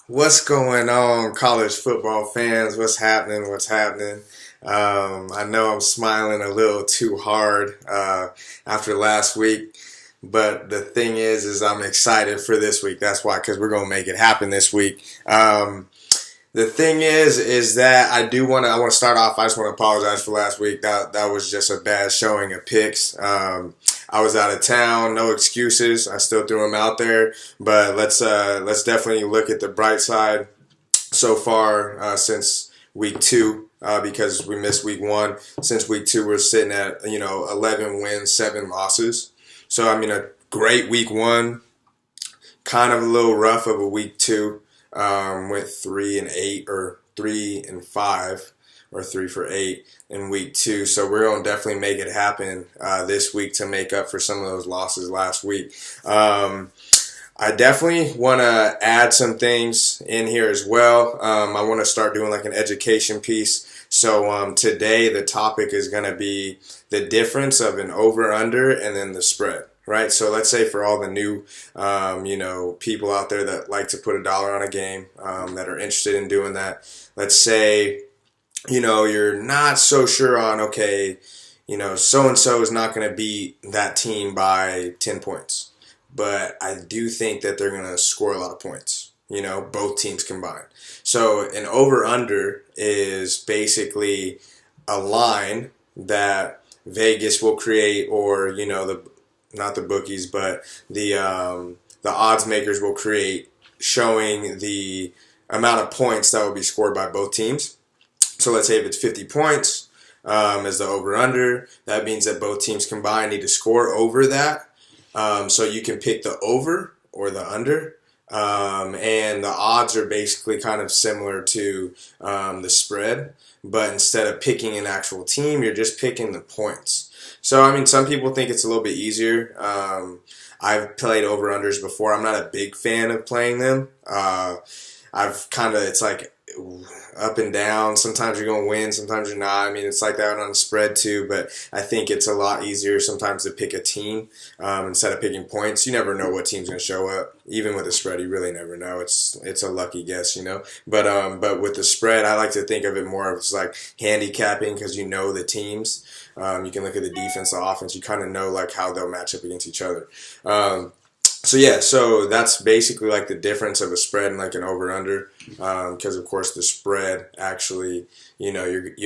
What's going on, college football fans? What's happening? I know I'm smiling a little too hard after last week, but the thing is I'm excited for this week. That's why, because we're gonna make it happen this week. The thing is that I want to start off. I just want to apologize for last week. That was just a bad showing of picks. I was out of town, no excuses. I still threw them out there, but let's definitely look at the bright side so far since week two. Because we missed week one. Since week two, we're sitting at 11 wins, 7 losses. So I mean, a great week one, kind of a little rough of a week two. Went 3-8 or 3-5 or 3 for 8 in week two. So we're gonna definitely make it happen this week to make up for some of those losses last week. I definitely want to add some things in here as well. I want to start doing like an education piece. So today the topic is going to be the difference of an over/under and then the spread. Right, so let's say for all the new, people out there that like to put $1 on a game, that are interested in doing that. Let's say, you're not so sure on, okay, so and so is not going to beat that team by 10 points, but I do think that they're going to score a lot of points. Both teams combined. So an over/under is basically a line that Vegas will create, or not the bookies, but the odds makers will create, showing the amount of points that will be scored by both teams. So let's say if it's 50 points as the over/under, that means that both teams combined need to score over that. So you can pick the over or the under. And the odds are basically kind of similar to the spread, but instead of picking an actual team, you're just picking the points. So, I mean, some people think it's a little bit easier. I've played over-unders before. I'm not a big fan of playing them. It's like up and down. Sometimes you're going to win, sometimes you're not. I mean, it's like that on the spread too, but I think it's a lot easier sometimes to pick a team instead of picking points. You never know what team's going to show up. Even with a spread, you really never know. It's a lucky guess, But with the spread, I like to think of it more of as like handicapping, because you know the teams. You can look at the defense, the offense. You kind of know like how they'll match up against each other. So that's basically like the difference of a spread and like an over/under, because of course the spread actually, you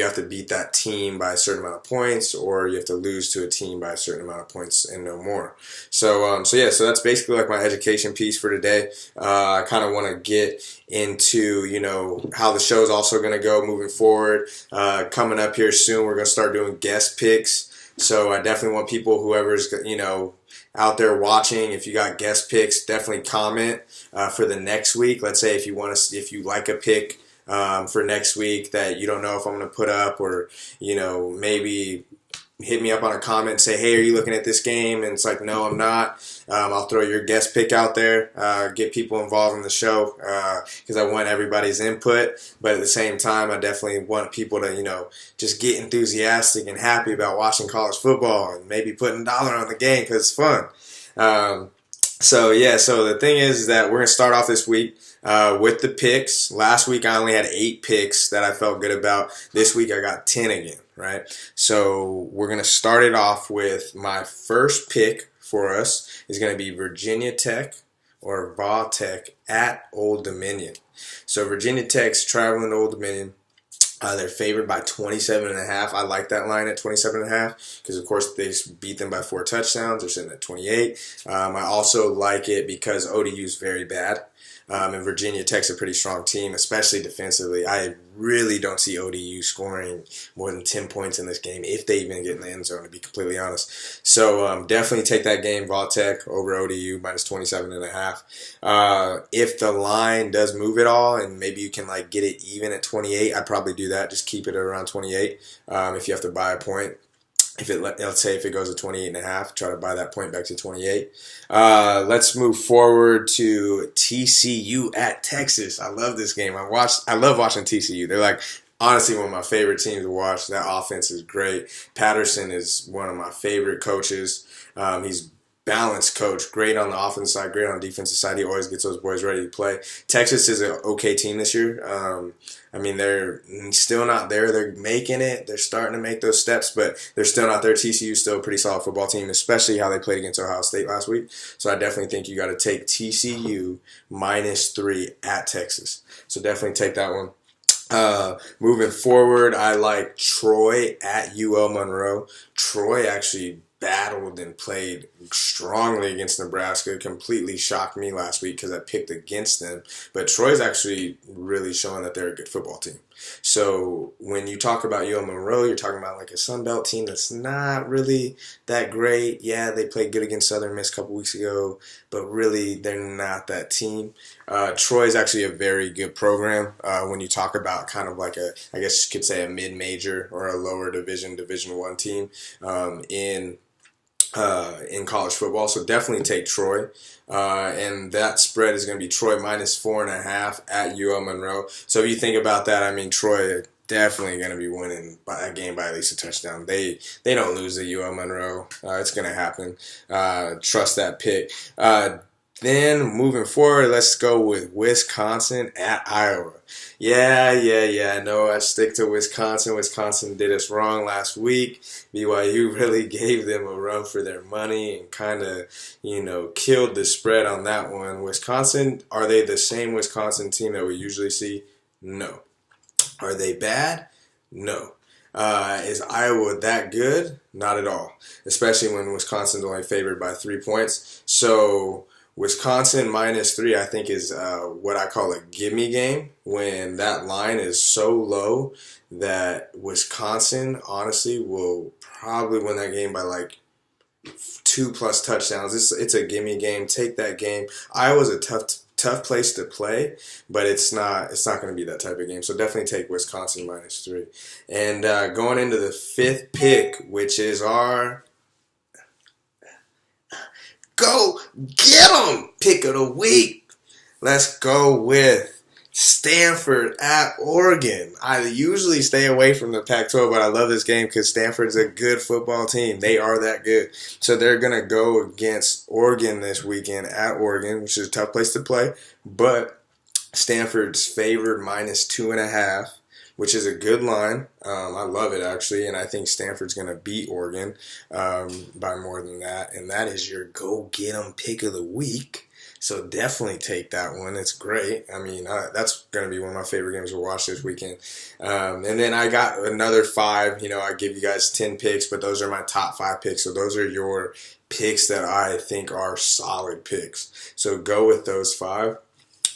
have to beat that team by a certain amount of points, or you have to lose to a team by a certain amount of points and no more. So that's basically like my education piece for today. I kind of want to get into how the show is also going to go moving forward. Coming up here soon, we're going to start doing guest picks. So I definitely want people, whoever's out there watching, if you got guest picks, definitely comment for the next week. Let's say if you like a pick for next week that you don't know if I'm going to put up, or maybe hit me up on a comment and say, hey, are you looking at this game? And it's like, no, I'm not. I'll throw your guest pick out there, get people involved in the show, because I want everybody's input. But at the same time, I definitely want people to, just get enthusiastic and happy about watching college football and maybe putting $1 on the game because it's fun. So the thing is that we're going to start off this week with the picks. Last week I only had 8 picks that I felt good about. This week I got 10 again, right? So we're going to start it off with my first pick for us is going to be Virginia Tech, or Va Tech, at Old Dominion. So Virginia Tech's traveling to Old Dominion. They're favored by 27.5. I like that line at 27.5 because, of course, they beat them by 4 touchdowns. They're sitting at 28. I also like it because ODU is very bad. And Virginia Tech's a pretty strong team, especially defensively. I really don't see ODU scoring more than 10 points in this game, if they even get in the end zone, to be completely honest. So definitely take that game, Va Tech over ODU, minus 27.5. If the line does move at all, and maybe you can get it even at 28, I'd probably do that. Just keep it around 28 if you have to buy a point. Let's say if it goes to 28.5, try to buy that point back to 28. Let's move forward to TCU at Texas. I love this game. I love watching TCU. They're honestly one of my favorite teams to watch. That offense is great. Patterson is one of my favorite coaches. He's balanced coach. Great on the offensive side, great on the defensive side. He always gets those boys ready to play. Texas is an okay team this year. I mean, they're still not there. They're making it. They're starting to make those steps, but they're still not there. TCU is still a pretty solid football team, especially how they played against Ohio State last week. So I definitely think you got to take TCU -3 at Texas. So definitely take that one. Moving forward, I like Troy at UL Monroe. Troy actually battled and played strongly against Nebraska. Completely shocked me last week because I picked against them. But Troy's actually really showing that they're a good football team. So when you talk about UL Monroe, you're talking about like a Sun Belt team that's not really that great. Yeah, they played good against Southern Miss a couple weeks ago, but really they're not that team. Troy's actually a very good program when you talk about kind of like a, I guess you could say a mid-major or a lower Division I team in college football. So definitely take Troy. And that spread is going to be Troy -4.5 at UL Monroe. So if you think about that, I mean, Troy definitely going to be winning a game by at least a touchdown. They don't lose to UL Monroe. It's going to happen. Trust that pick. Then moving forward, let's go with Wisconsin at Iowa. Yeah. No, I stick to Wisconsin. Wisconsin did us wrong last week. BYU really gave them a run for their money and kind of, killed the spread on that one. Wisconsin, are they the same Wisconsin team that we usually see? No. Are they bad? No. Is Iowa that good? Not at all. Especially when Wisconsin's only favored by 3 points. So Wisconsin -3, I think, is what I call a gimme game when that line is so low that Wisconsin, honestly, will probably win that game by like 2+ touchdowns. It's a gimme game. Take that game. Iowa's a tough place to play, but it's not going to be that type of game. So definitely take Wisconsin -3. And going into the 5th pick, which is our go get 'em pick of the week. Let's go with Stanford at Oregon. I usually stay away from the Pac-12, but I love this game because Stanford's a good football team. They are that good. So they're going to go against Oregon this weekend at Oregon, which is a tough place to play. But Stanford's favored -2.5, which is a good line. I love it, actually, and I think Stanford's going to beat Oregon by more than that. And that is your go-get-'em pick of the week. So definitely take that one. It's great. I mean, that's going to be one of my favorite games to watch this weekend. And then I got another 5. I give you guys 10 picks, but those are my top 5 picks. So those are your picks that I think are solid picks. So go with those 5.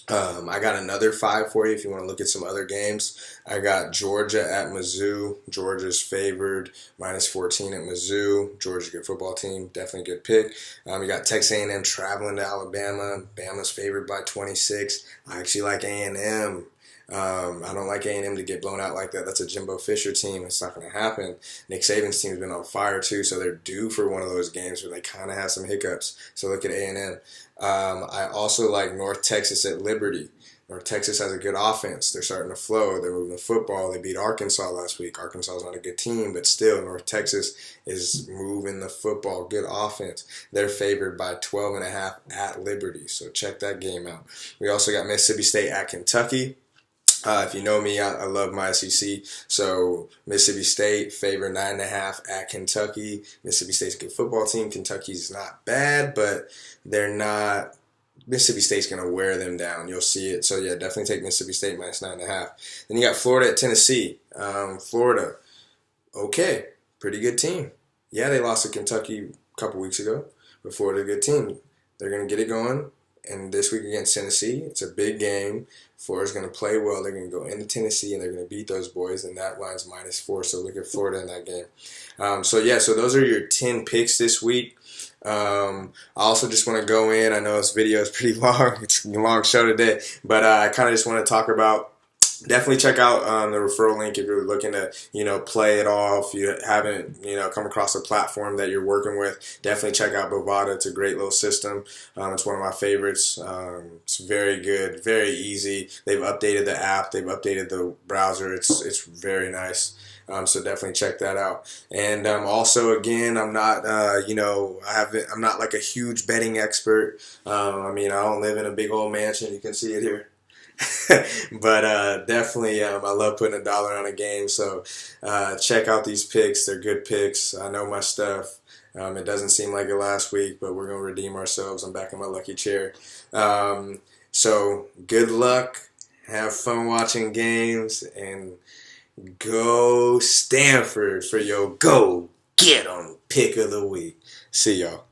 I got another 5 for you if you want to look at some other games. I got Georgia at Mizzou. Georgia's favored -14 at Mizzou. Georgia's a good football team. Definitely a good pick. You got Texas A&M traveling to Alabama. Bama's favored by 26. I actually like A&M. I don't like A&M to get blown out like that. That's a Jimbo Fisher team. It's not going to happen. Nick Saban's team's been on fire too, so they're due for one of those games where they kind of have some hiccups. So look at A&M. I also like North Texas at Liberty. North Texas has a good offense. They're starting to flow. They're moving the football. They beat Arkansas last week. Arkansas is not a good team, but still, North Texas is moving the football. Good offense. They're favored by 12.5 at Liberty, so check that game out. We also got Mississippi State at Kentucky. If you know me, I love my SEC. So Mississippi State favored 9.5 at Kentucky. Mississippi State's a good football team. Kentucky's not bad, but they're not. Mississippi State's going to wear them down. You'll see it. So, yeah, definitely take Mississippi State -9.5. Then you got Florida at Tennessee. Florida, okay, pretty good team. Yeah, they lost to Kentucky a couple weeks ago, but Florida, a good team. They're going to get it going. And this week against Tennessee, it's a big game. Florida's going to play well. They're going to go into Tennessee, and they're going to beat those boys, and that line's -4. So look at Florida in that game. So those are your 10 picks this week. I also just want to go in. I know this video is pretty long. It's a long show today, but I kind of just want to talk about definitely check out the referral link if you're looking to, play it off. You haven't, come across a platform that you're working with. Definitely check out Bovada. It's a great little system. It's one of my favorites. It's very good, very easy. They've updated the app. They've updated the browser. It's very nice. So definitely check that out. And also, again, I'm not, I'm not like a huge betting expert. I don't live in a big old mansion. You can see it here. But definitely, I love putting $1 on a game. So check out these picks. They're good picks. I know my stuff. It doesn't seem like it last week, but we're going to redeem ourselves. I'm back in my lucky chair. So good luck. Have fun watching games. And go Stanford for your go get 'em pick of the week. See y'all.